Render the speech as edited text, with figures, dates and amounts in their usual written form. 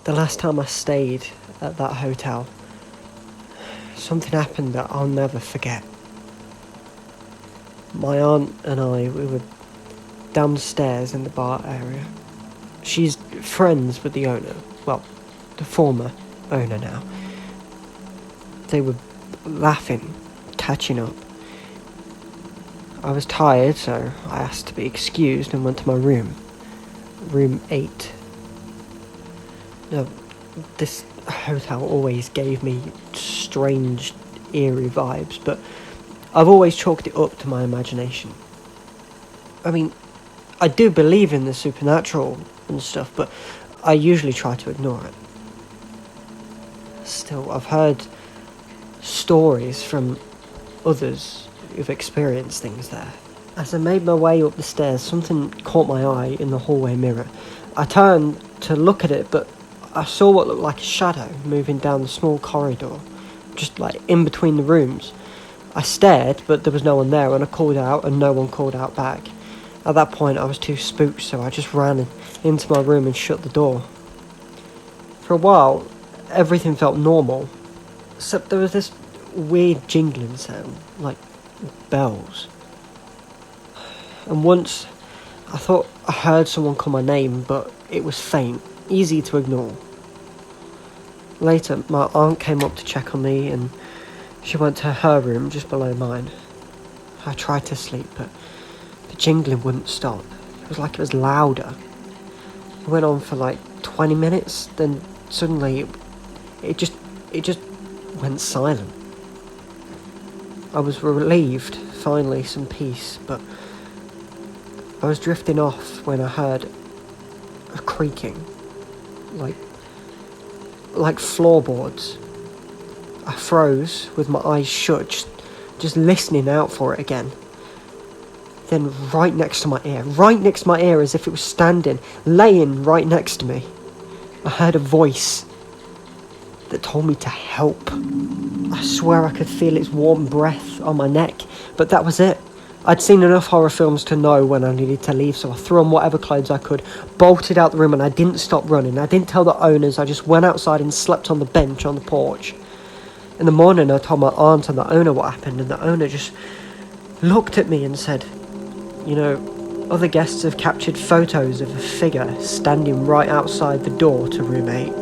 The last time I stayed at that hotel, something happened that I'll never forget. My aunt and I, we were downstairs in the bar area. She's friends with the owner. Well, the former owner now. They were laughing, catching up. I was tired, so I asked to be excused and went to my room. Room 8. Now, this hotel always gave me strange, eerie vibes, but I've always chalked it up to my imagination. I mean, I do believe in the supernatural and stuff, but I usually try to ignore it. Still, I've heard stories from others who've experienced things there. As I made my way up the stairs, something caught my eye in the hallway mirror. I turned to look at it, but I saw what looked like a shadow moving down the small corridor, just like in between the rooms. I stared, but there was no one there, and I called out, and no one called out back. At that point, I was too spooked, so I just ran into my room and shut the door. For a while, everything felt normal, except there was this weird jingling sound, like bells. And once, I thought I heard someone call my name, but it was faint, easy to ignore. Later, my aunt came up to check on me, and she went to her room just below mine. I tried to sleep, but the jingling wouldn't stop. It was like it was louder. It went on for like 20 minutes, then suddenly it just went silent. I was relieved, finally some peace, but I was drifting off when I heard a creaking, like floorboards. I froze with my eyes shut, just listening out for it again. Then right next to my ear, as if it was standing, laying right next to me, I heard a voice that told me to help. I swear I could feel its warm breath on my neck, but that was it. I'd seen enough horror films to know when I needed to leave, so I threw on whatever clothes I could, bolted out the room, and I didn't stop running. I didn't tell the owners, I just went outside and slept on the bench on the porch. In the morning, I told my aunt and the owner what happened, and the owner just looked at me and said, "You know, other guests have captured photos of a figure standing right outside the door to room 8.